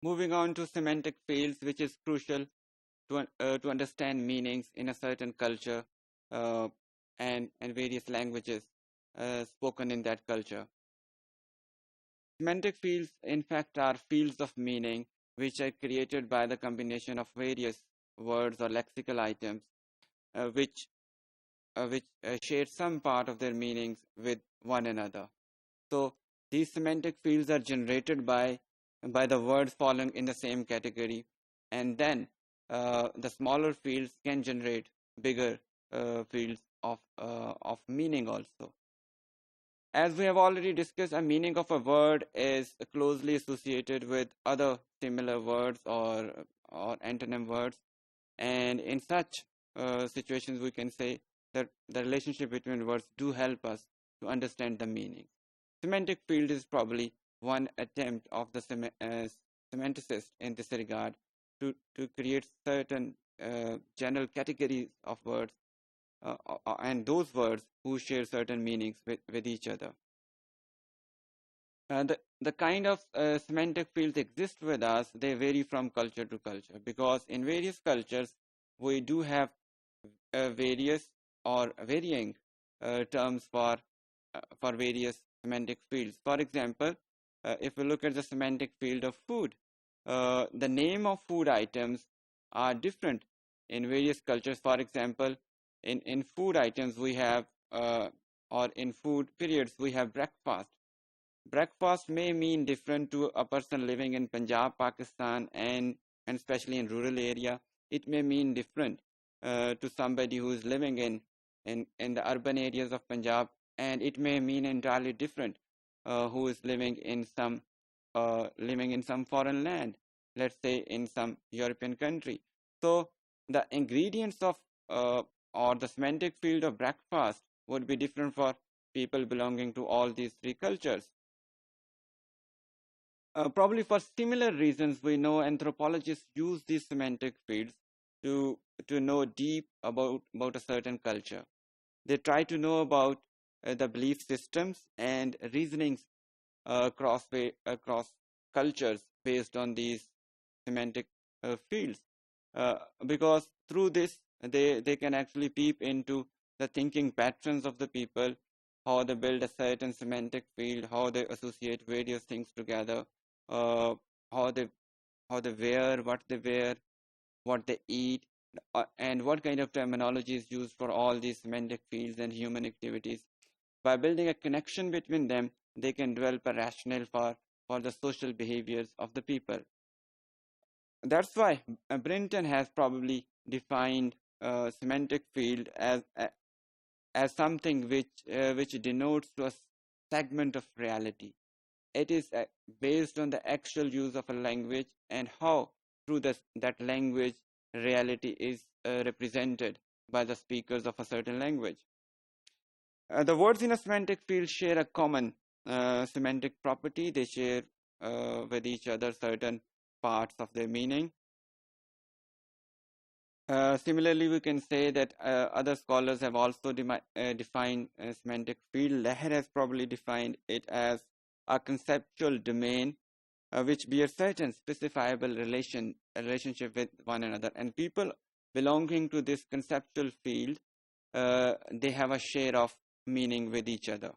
Moving on to semantic fields, which is crucial to understand meanings in a certain culture uh, and various languages spoken in that culture. Semantic fields, in fact, are fields of meaning which are created by the combination of various words or lexical items which share some part of their meanings with one another. So these semantic fields are generated by the words falling in the same category, and then the smaller fields can generate bigger fields of meaning also. As we have already discussed, a meaning of a word is closely associated with other similar words or antonym words, and in such situations, we can say that the relationship between words do help us to understand the meaning. Semantic field is probably one attempt of the semanticist in this regard to create certain general categories of words and those words who share certain meanings with each other. The kind of semantic fields exist with us, they vary from culture to culture, because in various cultures we do have various or varying terms for various semantic fields. For example, if we look at the semantic field of food, the name of food items are different in various cultures. For example, in food items we have or in food periods we have breakfast. Breakfast may mean different to a person living in Punjab, Pakistan, and especially in rural area. It may mean different to somebody who is living in the urban areas of Punjab, and it may mean entirely different who is living in some foreign land, let's say in some European country. So the ingredients of or the semantic field of breakfast would be different for people belonging to all these three cultures. Probably for similar reasons, we know anthropologists use these semantic fields to know deep about a certain culture. They try to know about the belief systems and reasonings across cultures based on these semantic fields, because through this they can actually peep into the thinking patterns of the people, how they build a certain semantic field, how they associate various things together, uh, how they wear, what they eat, and what kind of terminology is used for all these semantic fields and human activities. By building a connection between them, they can develop a rationale for the social behaviors of the people. That's why Brinton has probably defined semantic field as something which denotes to a segment of reality. It is based on the actual use of a language and how through that language reality is represented by the speakers of a certain language. The words in a semantic field share a common semantic property. They share with each other certain parts of their meaning. Similarly, we can say that other scholars have also defined semantic field. Lehrer has probably defined it as a conceptual domain which bears certain specifiable relationship with one another. And people belonging to this conceptual field, they have a share of meaning with each other.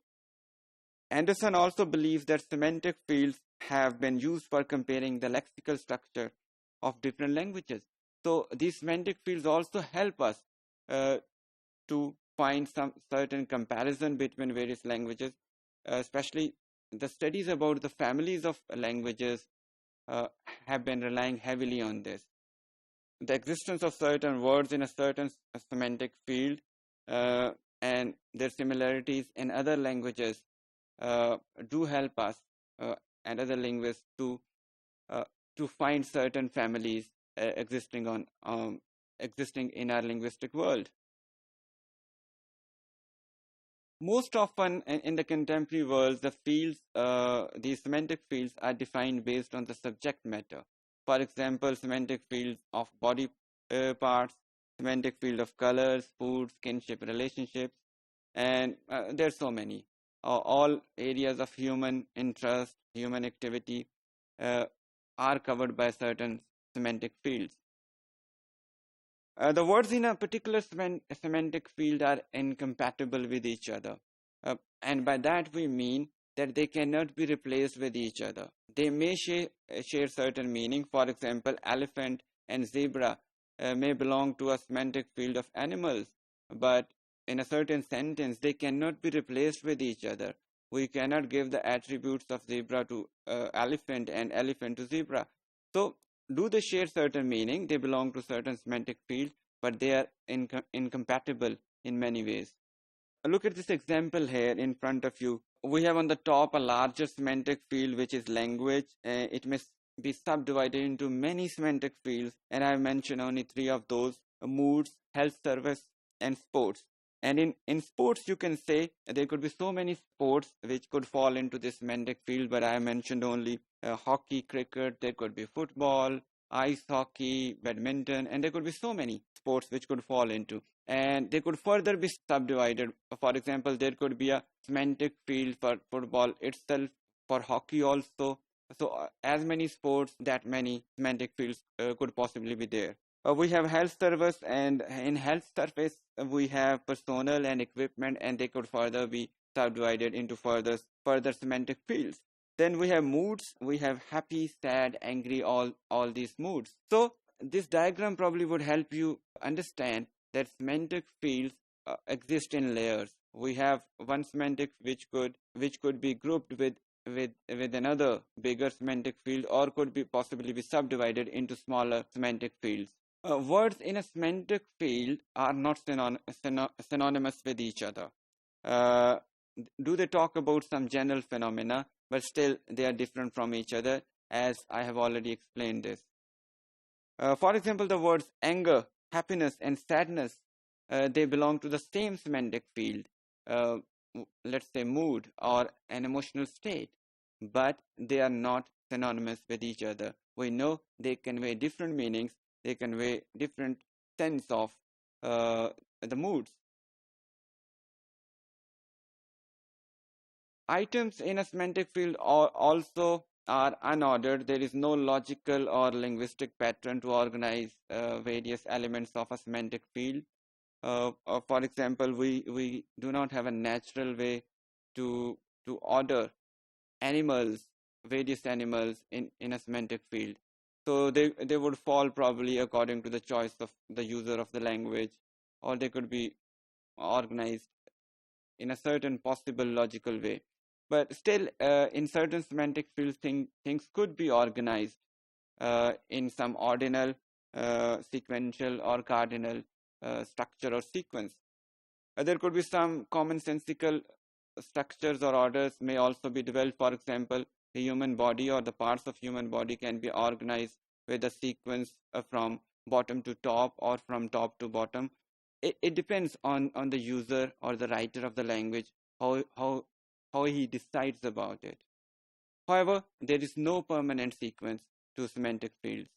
Anderson also believes that semantic fields have been used for comparing the lexical structure of different languages. So these semantic fields also help us to find some certain comparison between various languages, especially the studies about the families of languages have been relying heavily on this. The existence of certain words in a certain semantic field and their similarities in other languages do help us and other linguists to find certain families existing in our linguistic world. Most often in the contemporary world, these semantic fields are defined based on the subject matter. For example, semantic fields of body parts, semantic field of colors, foods, kinship, relationships, and there are so many. All areas of human interest, human activity are covered by certain semantic fields. The words in a particular semantic field are incompatible with each other. And by that we mean that they cannot be replaced with each other. They may share certain meaning. For example, elephant and zebra may belong to a semantic field of animals, but in a certain sentence, they cannot be replaced with each other. We cannot give the attributes of zebra to elephant and elephant to zebra. So, do they share certain meaning? They belong to certain semantic field, but they are incompatible in many ways. Look at this example here in front of you. We have on the top a larger semantic field, which is language. It may be subdivided into many semantic fields, and I have mentioned only three of those: moods, health service, and sports. And in sports, you can say there could be so many sports which could fall into this semantic field, but I have mentioned only hockey, cricket, there could be football, ice hockey, badminton, and there could be so many sports which could fall into. And they could further be subdivided. For example, there could be a semantic field for football itself, for hockey also. So as many sports, that many semantic fields could possibly be there. We have health service, and in health service we have personnel and equipment, and they could further be subdivided into further semantic fields. Then we have moods. We have happy, sad, angry, all these moods. So this diagram probably would help you understand that semantic fields exist in layers. We have one semantic which could be grouped with another bigger semantic field, or could be possibly be subdivided into smaller semantic fields. Words in a semantic field are not synonymous with each other. Uh, do they talk about some general phenomena, but still they are different from each other, as I have already explained this. For example, the words anger, happiness, and sadness, they belong to the same semantic field, uh, let's say mood or an emotional state, but they are not synonymous with each other. We know they convey different meanings, they convey different sense of the moods. Items in a semantic field also are unordered. There is no logical or linguistic pattern to organize various elements of a semantic field. For example, we do not have a natural way to order animals, various animals in a semantic field. So they would fall probably according to the choice of the user of the language, or they could be organized in a certain possible logical way. But still, in certain semantic fields, things could be organized in some ordinal, sequential, or cardinal structure or sequence. There could be some commonsensical structures or orders may also be developed. For example, the human body or the parts of human body can be organized with a sequence from bottom to top or from top to bottom. It depends on the user or the writer of the language, how he decides about it. However, there is no permanent sequence to semantic fields.